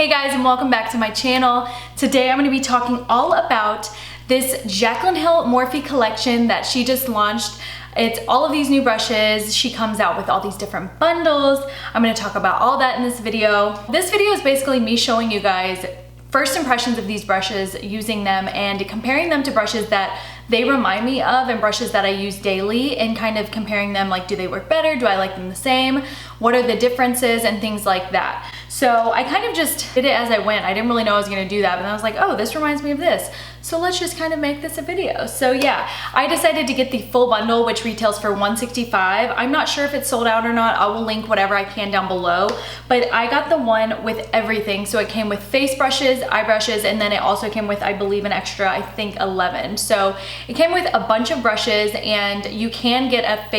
Hey guys, and welcome back to my channel. Today I'm going to be talking all about this Jaclyn Hill Morphe collection that she just launched. It's all of these new brushes. She comes out with all these different bundles. I'm going to talk about all that in this video. This video is basically me showing you guys first impressions of these brushes, using them and comparing them to brushes that they remind me of and brushes that I use daily, and kind of comparing them, like, do they work better? Do I like them the same? What are the differences and things like that. So I kind of just did it as I went. I didn't really know I was gonna do that, but then I was like, oh, this reminds me of this. So let's just kind of make this a video. So yeah, I decided to get the full bundle, which retails for $165. I'm not sure if it's sold out or not. I will link whatever I can down below, but I got the one with everything. So it came with face brushes, eye brushes, and then it also came with, I believe, an extra, I think 11. So it came with a bunch of brushes, and you can get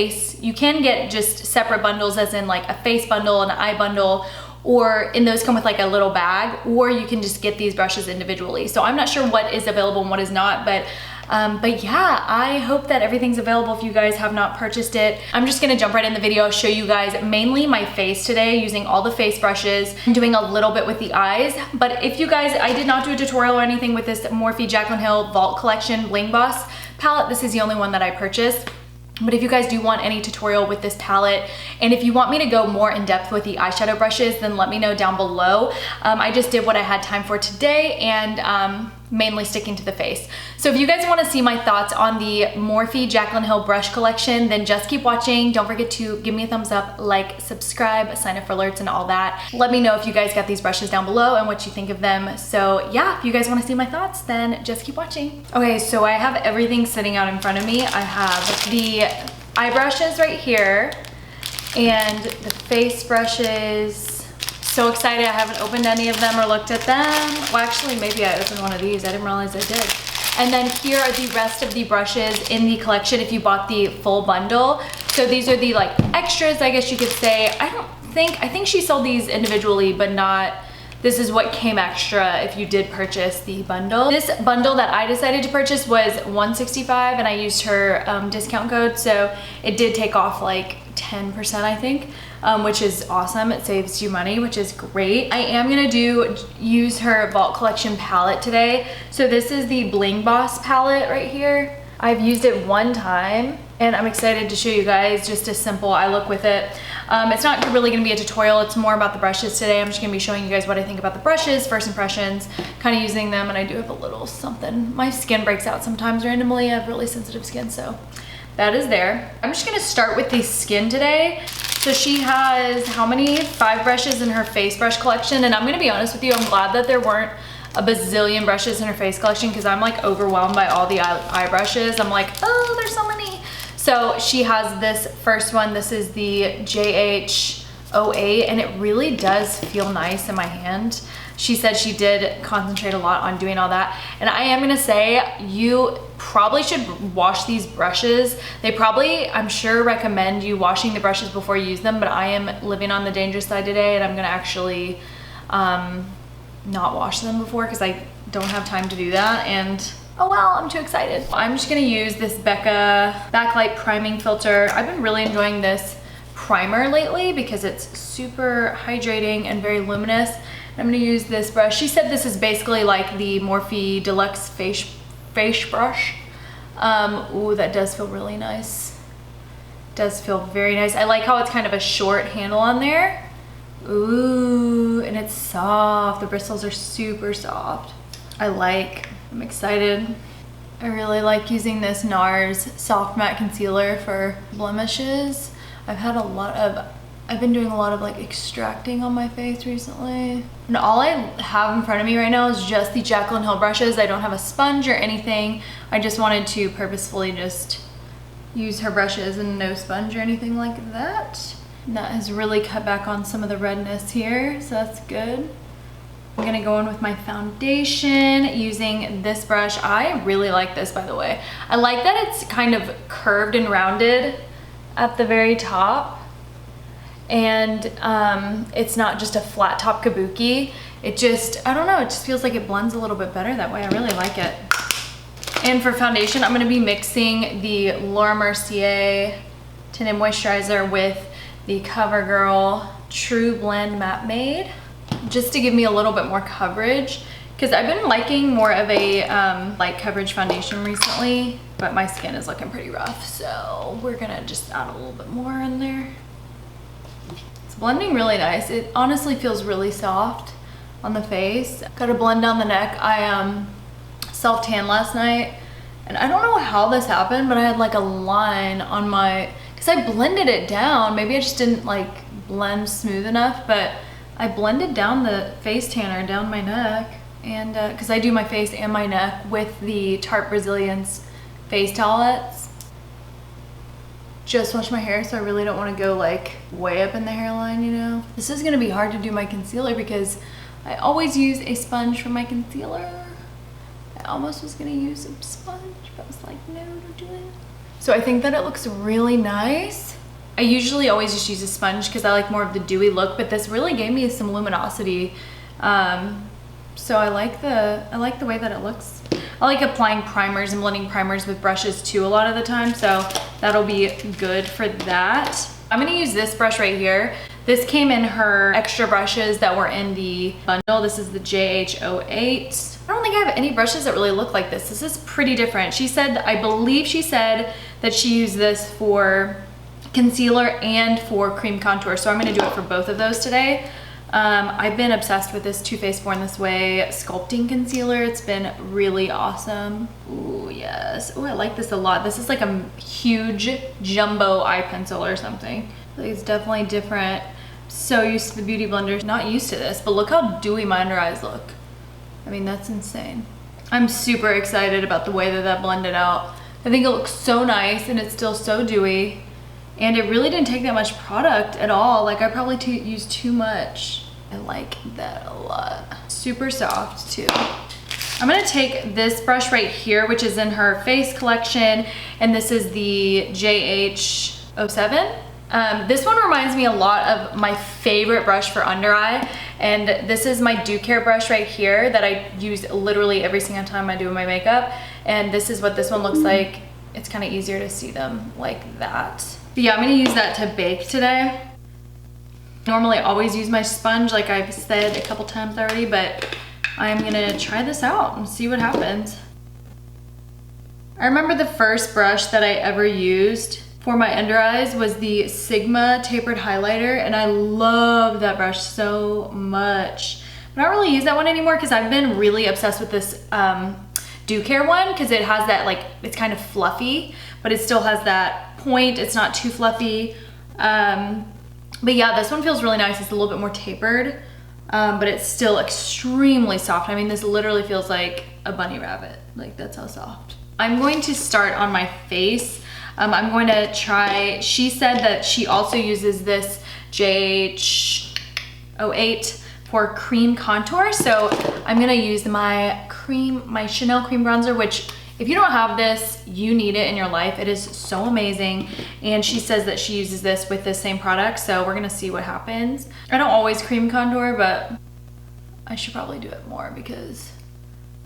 just separate bundles, as in like a face bundle, an eye bundle, and those come with like a little bag, or you can just get these brushes individually. So I'm not sure what is available and what is not, but yeah, I hope that everything's available if you guys have not purchased it. I'm just gonna jump right in the video, show you guys mainly my face today, using all the face brushes and doing a little bit with the eyes. But if you guys, I did not do a tutorial or anything with this Morphe Jaclyn Hill Vault Collection Bling Boss palette. This is the only one that I purchased. But if you guys do want any tutorial with this palette, and if you want me to go more in depth with the eyeshadow brushes, then let me know down below. I just did what I had time for today, and mainly sticking to the face. So if you guys want to see my thoughts on the Morphe Jaclyn Hill brush collection, then just keep watching. Don't forget to give me a thumbs up, like, subscribe, sign up for alerts and all that. Let me know if you guys got these brushes down below and what you think of them. So yeah, if you guys want to see my thoughts, then just keep watching. Okay, so I have everything sitting out in front of me. I have the eye brushes right here and the face brushes. So excited. I haven't opened any of them or looked at them. Well, actually, maybe I opened one of these. I didn't realize I did. And then here are the rest of the brushes in the collection if you bought the full bundle. So these are the like extras, I guess you could say. I think she sold these individually, but not, this is what came extra if you did purchase the bundle. This bundle that I decided to purchase was $165, and I used her discount code, so it did take off like 10%, I think. Which is awesome. It saves you money, which is great. I am gonna use her Vault Collection palette today. So this is the Bling Boss palette right here. I've used it one time, and I'm excited to show you guys just a simple eye look with it. It's not really gonna be a tutorial, it's more about the brushes today. I'm just gonna be showing you guys what I think about the brushes, first impressions, kind of using them, and I do have a little something. My skin breaks out sometimes randomly. I have really sensitive skin, so that is there. I'm just gonna start with the skin today. So she has, how many? 5 brushes in her face brush collection, and I'm gonna be honest with you, I'm glad that there weren't a bazillion brushes in her face collection, because I'm like overwhelmed by all the eye brushes. I'm like, oh, there's so many. So she has this first one. This is the JH08, and it really does feel nice in my hand. She said she did concentrate a lot on doing all that, and I am gonna say, you probably should wash these brushes. They probably, I'm sure, recommend you washing the brushes before you use them, but I am living on the dangerous side today, and I'm gonna actually not wash them before, because I don't have time to do that, and oh well, I'm too excited. I'm just gonna use this Becca Backlight Priming Filter. I've been really enjoying this primer lately because it's super hydrating and very luminous. I'm gonna use this brush. She said this is basically like the Morphe Deluxe face brush. Ooh, that does feel really nice. Does feel very nice. I like how it's kind of a short handle on there. Ooh, and it's soft. The bristles are super soft. I'm excited. I really like using this Nars Soft Matte Concealer for blemishes. I've been doing a lot of like extracting on my face recently. And all I have in front of me right now is just the Jaclyn Hill brushes. I don't have a sponge or anything. I just wanted to purposefully just use her brushes and no sponge or anything like that. And that has really cut back on some of the redness here, so that's good. I'm gonna go in with my foundation using this brush. I really like this, by the way. I like that it's kind of curved and rounded at the very top. And it's not just a flat top kabuki. It just, I don't know, it just feels like it blends a little bit better that way. I really like it. And for foundation, I'm gonna be mixing the MERCIER Tinted Moisturizer with the COVERGIRL TRUBLEND Matte Made. just to give me a little bit more coverage, because I've been liking more of a light coverage foundation recently, but my skin is looking pretty rough, so we're gonna just add a little bit more in there. It's blending really nice. It honestly feels really soft on the face. Gotta blend down the neck. I self-tanned last night, and I don't know how this happened, but I had like a line on my, because I blended it down. Maybe I just didn't like blend smooth enough, but I blended down the face tanner down my neck, and because I do my face and my neck with the Tarte Brazilians face towelettes. Just washed my hair, so I really don't want to go like way up in the hairline, you know. This is gonna be hard to do my concealer because I always use a sponge for my concealer. I almost was gonna use a sponge, but I was like, no, don't do it. So I think that it looks really nice. I usually always just use a sponge because I like more of the dewy look, but this really gave me some luminosity. So I like the way that it looks. I like applying primers and blending primers with brushes too a lot of the time, so that'll be good for that. I'm gonna use this brush right here. This came in her extra brushes that were in the bundle. This is the JH08. I don't think I have any brushes that really look like this. This is pretty different. She said, I believe she said that she used this for concealer and for cream contour, so I'm gonna do it for both of those today. I've been obsessed with this Too Faced Born This Way sculpting concealer. It's been really awesome. Ooh, yes. Ooh, I like this a lot. This is like a huge jumbo eye pencil or something. Like, it's definitely different. So used to the Beauty Blender. Not used to this, but look how dewy my under eyes look. I mean, that's insane. I'm super excited about the way that that blended out. I think it looks so nice, and it's still so dewy. And it really didn't take that much product at all. Like, I probably used too much. I like that a lot. Super soft too. I'm gonna take this brush right here, which is in her face collection, and this is the JH07. This one reminds me a lot of my favorite brush for under eye, and this is my Do Care brush right here that I use literally every single time I do my makeup, and this is what this one looks like. It's kind of easier to see them like that. But yeah, I'm gonna use that to bake today. Normally I always use my sponge, like I've said a couple times already, but I'm gonna try this out and see what happens. I remember the first brush that I ever used for my under eyes was the Sigma tapered highlighter, and I love that brush so much. I don't really use that one anymore because I've been really obsessed with this Do Care one, because it has that, like, it's kind of fluffy, but it still has that point. It's not too fluffy. But yeah, this one feels really nice. It's a little bit more tapered, but it's still extremely soft. I mean, this literally feels like a bunny rabbit. Like, that's how soft. I'm going to start on my face. I'm going to try, she said that she also uses this JH08 for cream contour. So I'm gonna use my Chanel cream bronzer, which if you don't have this, you need it in your life. It is so amazing. And she says that she uses this with the same product, so we're gonna see what happens. I don't always cream contour, but I should probably do it more because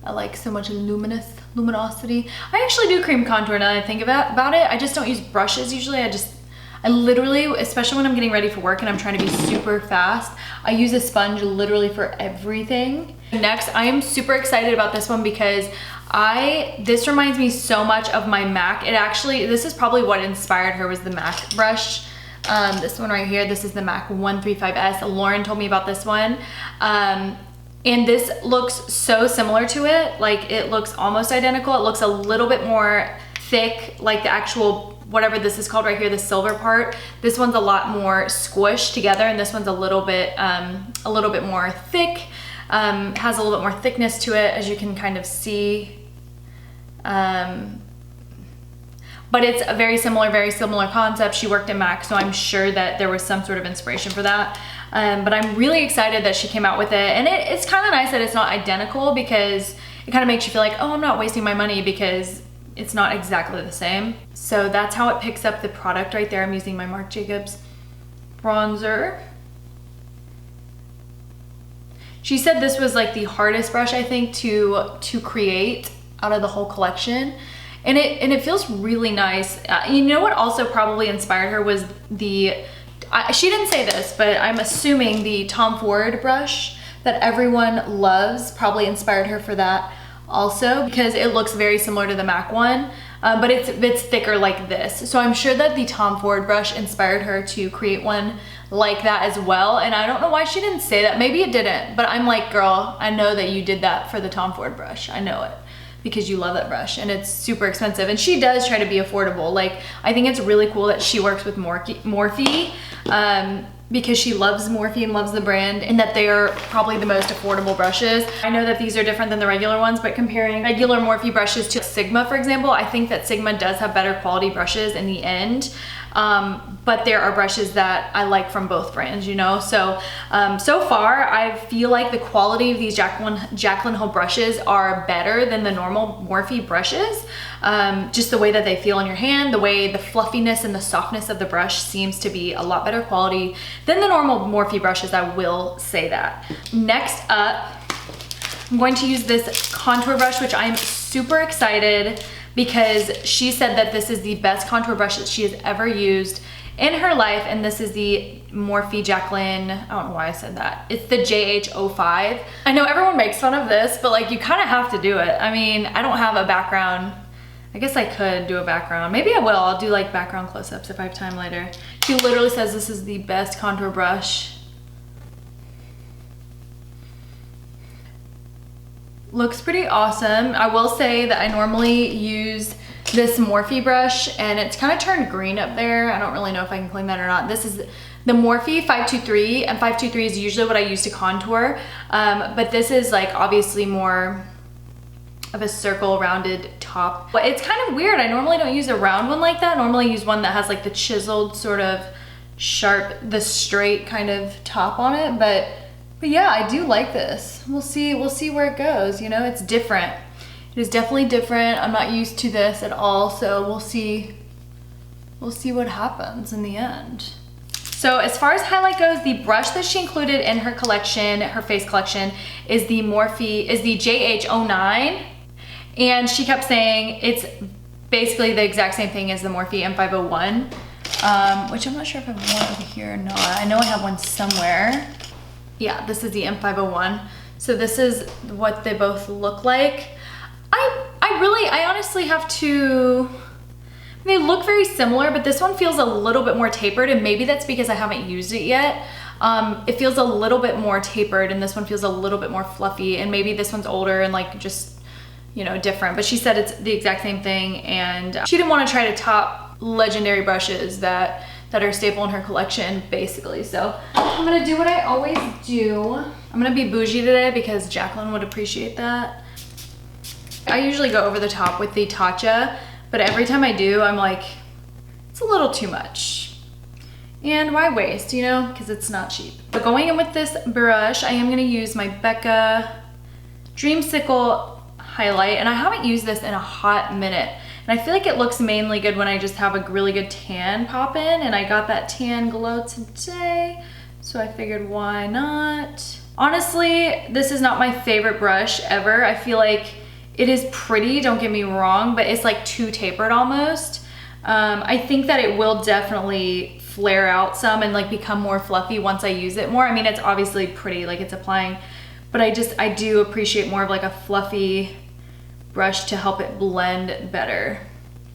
I like so much luminosity. I actually do cream contour now that I think about it. I just don't use brushes usually. I literally, especially when I'm getting ready for work and I'm trying to be super fast, I use a sponge literally for everything. Next, I am super excited about this one because this reminds me so much of my MAC. This is probably what inspired her, was the MAC brush. This one right here, this is the MAC 135S. Lauren told me about this one. And this looks so similar to it. Like, it looks almost identical. It looks a little bit more thick, like the actual, whatever this is called right here, the silver part. This one's a lot more squished together, and this one's a little bit more thick. Has a little bit more thickness to it, as you can kind of see. But it's a very similar concept. She worked at MAC, so I'm sure that there was some sort of inspiration for that. But I'm really excited that she came out with it. And it's kind of nice that it's not identical, because it kind of makes you feel like, oh, I'm not wasting my money, because it's not exactly the same. So that's how it picks up the product right there. I'm using my Marc Jacobs bronzer. She said this was like the hardest brush, I think, to create out of the whole collection. And it feels really nice. You know what also probably inspired her was she didn't say this, but I'm assuming the Tom Ford brush that everyone loves. Probably inspired her for that also, because it looks very similar to the MAC one, but it's thicker like this. So I'm sure that the Tom Ford brush inspired her to create one like that as well. And I don't know why she didn't say that. Maybe it didn't, but I'm like, girl, I know that you did that for the Tom Ford brush. I know it, because you love that brush and it's super expensive. And she does try to be affordable. Like, I think it's really cool that she works with Morphe, because she loves Morphe and loves the brand, and that they are probably the most affordable brushes. I know that these are different than the regular ones, but comparing regular Morphe brushes to Sigma, for example, I think that Sigma does have better quality brushes in the end. But there are brushes that I like from both brands, you know? So, so far, I feel like the quality of these Jaclyn Hill brushes are better than the normal Morphe brushes. Just the way that they feel in your hand, the way the fluffiness and the softness of the brush seems to be a lot better quality than the normal Morphe brushes, I will say that. Next up, I'm going to use this contour brush, which I'm super excited, because she said that this is the best contour brush that she has ever used in her life, and this is the Morphe Jaclyn, I don't know why I said that. It's the JH05. I know everyone makes fun of this, but like, you kind of have to do it. I mean, I don't have a background. I guess I could do a background. Maybe I will. I'll do like background close-ups if I have time later. She literally says this is the best contour brush. Looks pretty awesome. I will say that I normally use this Morphe brush and it's kind of turned green up there. I don't really know if I can claim that or not. This is the Morphe 523, and 523 is usually what I use to contour. But this is like obviously more of a circle rounded top. But it's kind of weird. I normally don't use a round one like that. I normally use one that has like the chiseled sort of sharp, the straight kind of top on it. But yeah, I do like this. We'll see where it goes. You know, it's different. It is definitely different. I'm not used to this at all, so we'll see what happens in the end. So as far as highlight goes, the brush that she included in her collection, her face collection, is the JH09. And she kept saying it's basically the exact same thing as the Morphe M501, which I'm not sure if I have one over here or not. I know I have one somewhere. Yeah, this is the M501. So this is what they both look like. I honestly have to, they look very similar, but this one feels a little bit more tapered, and maybe that's because I haven't used it yet. It feels a little bit more tapered, and this one feels a little bit more fluffy, and maybe this one's older and like just, you know, different. But she said it's the exact same thing, and she didn't want to try to top legendary brushes that are staple in her collection, basically. So I'm gonna do what I always do. I'm gonna be bougie today because Jaclyn would appreciate that. I usually go over the top with the TATCHA, but every time I do, I'm like, it's a little too much. And why waste, you know, because it's not cheap. But going in with this brush, I am gonna use my Becca Dreamsicle highlight, and I haven't used this in a hot minute. And I feel like it looks mainly good when I just have a really good tan pop in, and I got that tan glow today, so I figured why not? Honestly, this is not my favorite brush ever. I feel like it is pretty, don't get me wrong, but it's like too tapered almost. I think that it will definitely flare out some and like become more fluffy once I use it more. I mean, it's obviously pretty, like it's applying, but I do appreciate more of like a fluffy brush to help it blend better.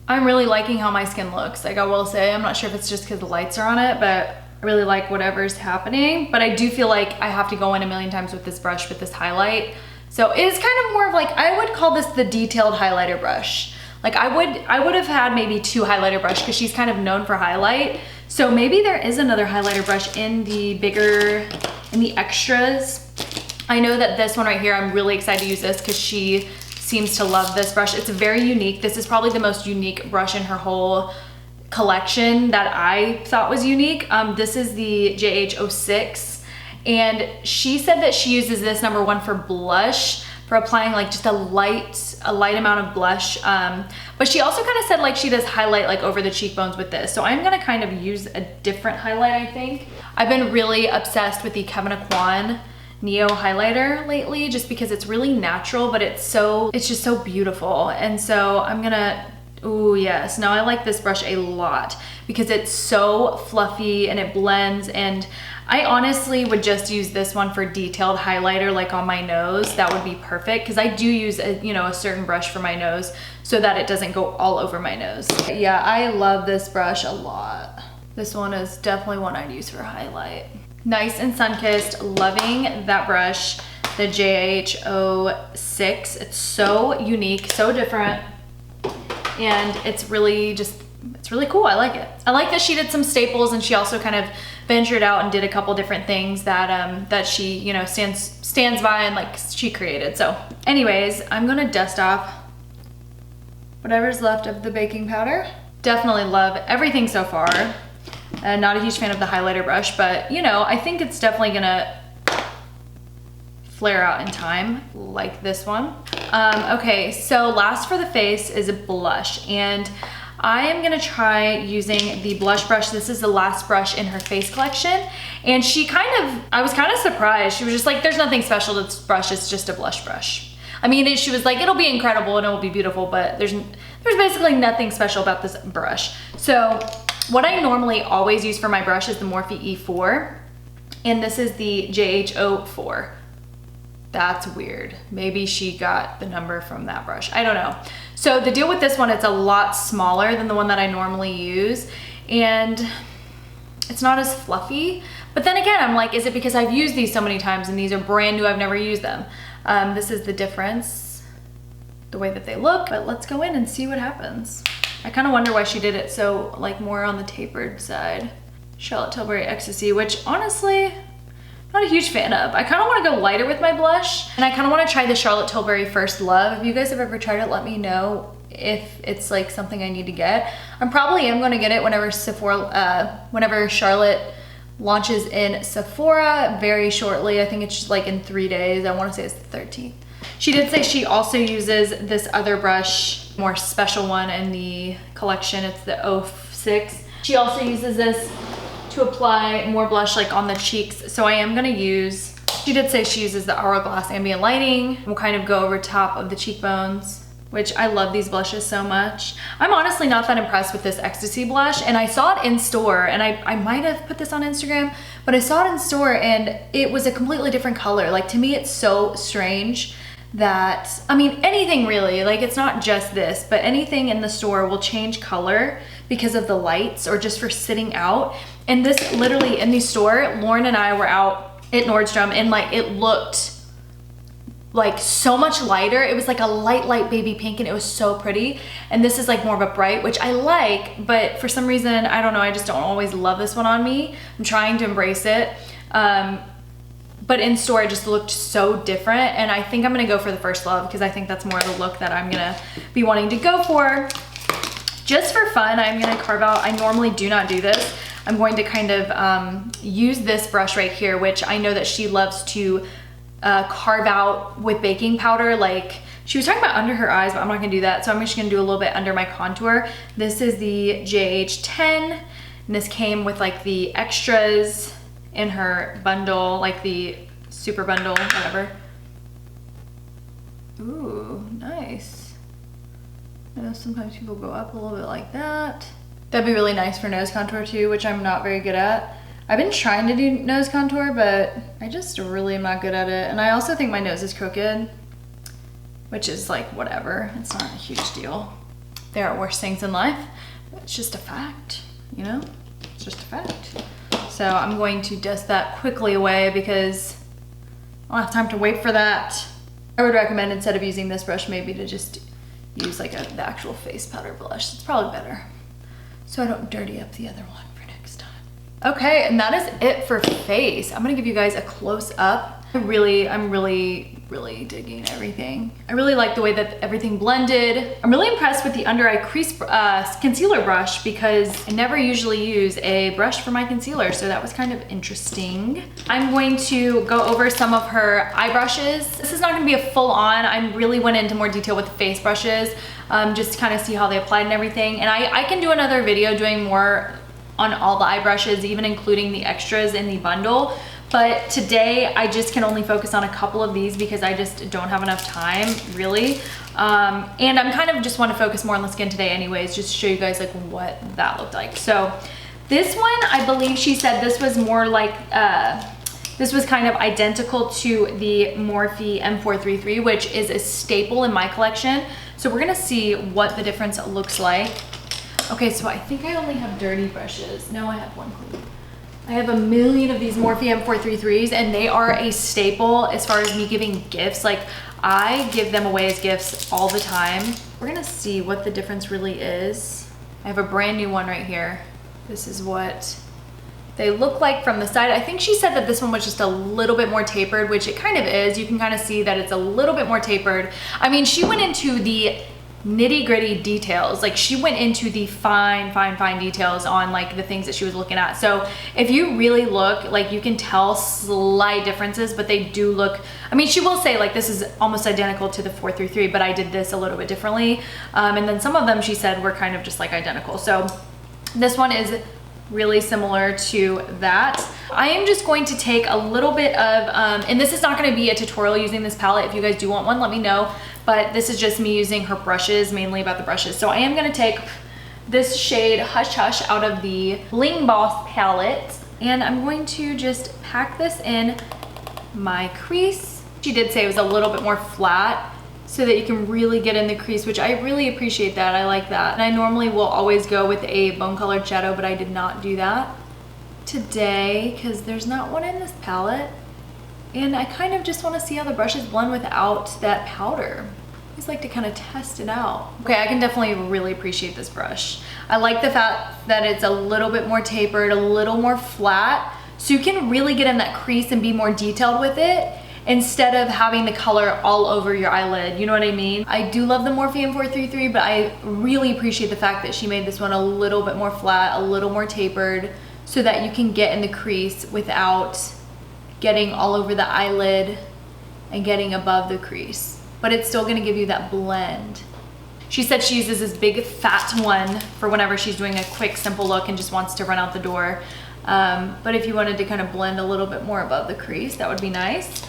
I'm really liking how my skin looks. Like I will say, I'm not sure if it's just because the lights are on it, but I really like whatever's happening. But I do feel like I have to go in a million times with this brush, with this highlight. So it is kind of more of like, I would call this the detailed highlighter brush. Like I would have had maybe 2 highlighter brush because she's kind of known for highlight. So maybe there is another highlighter brush in the extras. I know that this one right here, I'm really excited to use this because she seems to love this brush. It's very unique. This is probably the most unique brush in her whole collection that I thought was unique. This is the JH06. And she said that she uses this #1 for blush, for applying like just a light amount of blush. But she also kind of said like she does highlight like over the cheekbones with this. So I'm gonna kind of use a different highlight, I think. I've been really obsessed with the Kevyn Aucoin Neo highlighter lately, just because it's really natural, but it's just so beautiful. And so I'm gonna, ooh yes, now I like this brush a lot because it's so fluffy and it blends, and I honestly would just use this one for detailed highlighter, like on my nose. That would be perfect, because I do use a, you know, a certain brush for my nose so that it doesn't go all over my nose. Yeah, I love this brush a lot. This one is definitely one I'd use for highlight. Nice and sun-kissed, loving that brush, the JH06. It's so unique, so different, and it's really cool. I like it. I like that she did some staples, and she also kind of ventured out and did a couple different things that that she, you know, stands by and like she created. So anyways, I'm gonna dust off whatever's left of the baking powder. Definitely love everything so far. Not a huge fan of the highlighter brush, but you know, I think it's definitely gonna flare out in time, like this one. Okay, so last for the face is a blush, and I am gonna try using the blush brush. This is the last brush in her face collection, and I was kind of surprised. She was just like, there's nothing special to this brush, it's just a blush brush. I mean, she was like, it'll be incredible and it'll be beautiful, but there's basically nothing special about this brush. So what I normally always use for my brush is the Morphe E4, and this is the JH04. That's weird. Maybe she got the number from that brush. I don't know. So the deal with this one, it's a lot smaller than the one that I normally use, and it's not as fluffy. But then again, I'm like, is it because I've used these so many times and these are brand new, I've never used them? This is the difference, the way that they look. But let's go in and see what happens. I kind of wonder why she did it so like more on the tapered side. Charlotte Tilbury Ecstasy, which honestly, not a huge fan of. I kind of want to go lighter with my blush, and I kind of want to try the Charlotte Tilbury First Love. If you guys have ever tried it, let me know if it's like something I need to get. I probably am going to get it whenever whenever Charlotte launches in Sephora very shortly. I think it's just like in 3 days. I want to say it's the 13th. She did say she also uses this other brush, more special one in the collection. It's the 06. She also uses this to apply more blush like on the cheeks. So I am gonna use, she did say she uses the Hourglass Ambient Lighting. We'll kind of go over top of the cheekbones, which I love these blushes so much. I'm honestly not that impressed with this Ecstasy blush, and I saw it in store, and I might have put this on Instagram, but I saw it in store and it was a completely different color. Like, to me, it's so strange that, I mean, anything really, like it's not just this, but anything in the store will change color because of the lights or just for sitting out. And this literally in the store, Lauren and I were out at Nordstrom, and like it looked like so much lighter. It was like a light baby pink, and it was so pretty. And this is like more of a bright, which I like, but for some reason, I don't know, I just don't always love this one on me. I'm trying to embrace it. But in store, it just looked so different, and I think I'm gonna go for the First Love because I think that's more of the look that I'm gonna be wanting to go for. Just for fun, I'm gonna carve out, I normally do not do this. I'm going to kind of use this brush right here, which I know that she loves to carve out with baking powder. Like, she was talking about under her eyes, but I'm not gonna do that. So I'm just gonna do a little bit under my contour. This is the JH10, and this came with like the extras in her bundle, like the super bundle, whatever. Ooh, nice. I know sometimes people go up a little bit like that. That'd be really nice for nose contour too, which I'm not very good at. I've been trying to do nose contour, but I just really am not good at it. And I also think my nose is crooked, which is like, whatever. It's not a huge deal. There are worse things in life. It's just a fact, you know? It's just a fact. So I'm going to dust that quickly away because I don't have time to wait for that. I would recommend, instead of using this brush, maybe to just use like the actual face powder blush. It's probably better, so I don't dirty up the other one for next time. Okay, and that is it for face. I'm gonna give you guys a close up. I'm really digging everything. I really like the way that everything blended. I'm really impressed with the under eye crease concealer brush because I never usually use a brush for my concealer, so that was kind of interesting. I'm going to go over some of her eye brushes. This is not gonna be a full on. I really went into more detail with the face brushes, just to kind of see how they applied and everything. And I can do another video doing more on all the eye brushes, even including the extras in the bundle. But today I just can only focus on a couple of these because I just don't have enough time, really. And I'm kind of just want to focus more on the skin today anyways, just to show you guys like what that looked like. So This one, I believe she said this was more like, this was kind of identical to the Morphe M433, which is a staple in my collection. So we're gonna see what the difference looks like. Okay, so I think I only have dirty brushes. No, I have one clean. I have a million of these Morphe M433s, and they are a staple as far as me giving gifts. Like, I give them away as gifts all the time. We're gonna see what the difference really is. I have a brand new one right here. This is what they look like from the side. I think she said that this one was just a little bit more tapered, which it kind of is. You can kind of see that it's a little bit more tapered. I mean, she went into the nitty gritty details. Like, she went into the fine details on like the things that she was looking at. So if you really look, like, you can tell slight differences, but they do look, I mean, she will say like this is almost identical to the 433, but I did this a little bit differently. And then some of them she said were kind of just like identical. So this one is really similar to that. I am just going to take a little bit of, and this is not going to be a tutorial using this palette. If you guys do want one, let me know. But this is just me using her brushes, mainly about the brushes. So I am going to take this shade Hush Hush out of the Bling Boss palette, and I'm going to just pack this in my crease. She did say it was a little bit more flat, so that you can really get in the crease, which I really appreciate that. I like that. And I normally will always go with a bone colored shadow, but I did not do that today because there's not one in this palette. And I kind of just want to see how the brushes blend without that powder. I just like to kind of test it out. Okay, I can definitely really appreciate this brush. I like the fact that it's a little bit more tapered, a little more flat, so you can really get in that crease and be more detailed with it, instead of having the color all over your eyelid, you know what I mean? I do love the Morphe M433, but I really appreciate the fact that she made this one a little bit more flat, a little more tapered, so that you can get in the crease without getting all over the eyelid and getting above the crease. But it's still gonna give you that blend. She said she uses this big fat one for whenever she's doing a quick, simple look and just wants to run out the door. But if you wanted to kind of blend a little bit more above the crease, that would be nice.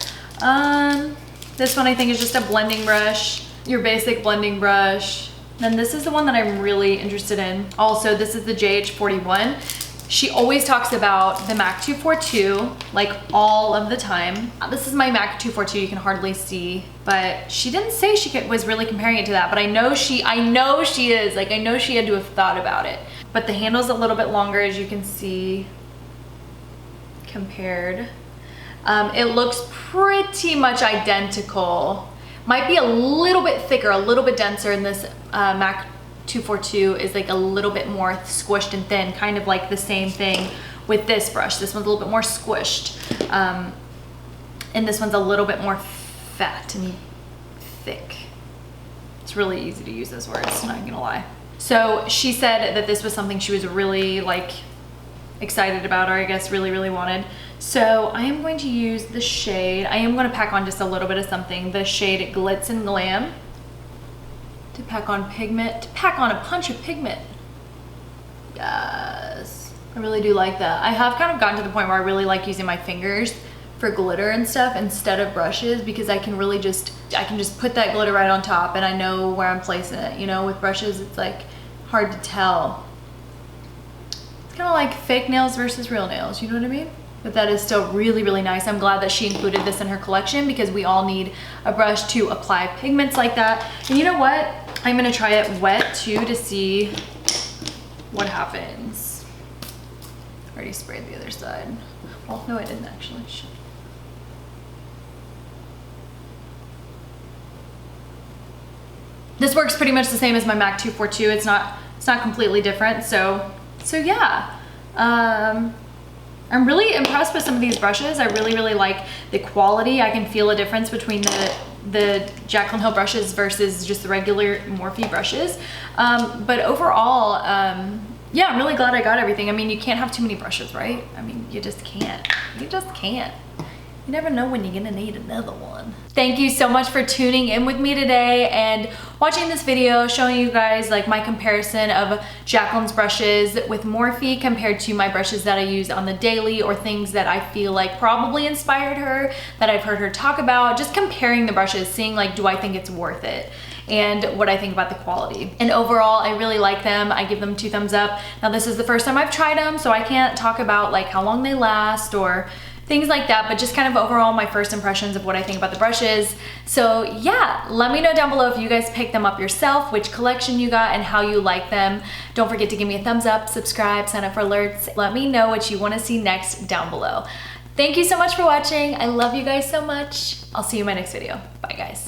This one I think is just a blending brush, your basic blending brush. Then this is the one that I'm really interested in. Also, this is the JH41. She always talks about the MAC 242, like all of the time. This is my MAC 242, you can hardly see, but she didn't say she was really comparing it to that, but I know she is. Like, I know she had to have thought about it. But the handle's a little bit longer, as you can see, compared. It looks pretty much identical. Might be a little bit thicker, a little bit denser, and this MAC 242 is like a little bit more squished and thin, kind of like the same thing with this brush. This one's a little bit more squished, and this one's a little bit more fat and thick. It's really easy to use those words, not gonna lie. So she said that this was something she was really like excited about, or I guess really wanted. So I am going to use the shade, I am going to pack on just a little bit of something, the shade Glitz and Glam, to pack on pigment, to pack on a punch of pigment. Yes, I really do like that. I have kind of gotten to the point where I really like using my fingers for glitter and stuff instead of brushes, because I can really just, I can just put that glitter right on top and I know where I'm placing it. You know, with brushes it's like hard to tell. It's kind of like fake nails versus real nails, you know what I mean? But that is still really nice. I'm glad that she included this in her collection, because we all need a brush to apply pigments like that. And you know what? I'm gonna try it wet too to see what happens. I already sprayed the other side. Well, no, I didn't actually. Shit. This works pretty much the same as my MAC 242. It's not completely different. So yeah. I'm really impressed with some of these brushes. I really like the quality. I can feel a difference between the Jaclyn Hill brushes versus just the regular Morphe brushes. But overall, yeah, I'm really glad I got everything. I mean, you can't have too many brushes, right? I mean, you just can't. You just can't. You never know when you're gonna need another one. Thank you so much for tuning in with me today and watching this video, showing you guys like my comparison of Jaclyn's brushes with Morphe compared to my brushes that I use on the daily, or things that I feel like probably inspired her, that I've heard her talk about. Just comparing the brushes, seeing like, do I think it's worth it? and what I think about the quality. And overall, I really like them. I give them 2 thumbs up. Now this is the first time I've tried them, so I can't talk about like how long they last or things like that, but just kind of overall my first impressions of what I think about the brushes. So yeah, let me know down below if you guys picked them up yourself, which collection you got and how you like them. Don't forget to give me a thumbs up, subscribe, sign up for alerts. Let me know what you want to see next down below. Thank you so much for watching. I love you guys so much. I'll see you in my next video. Bye guys.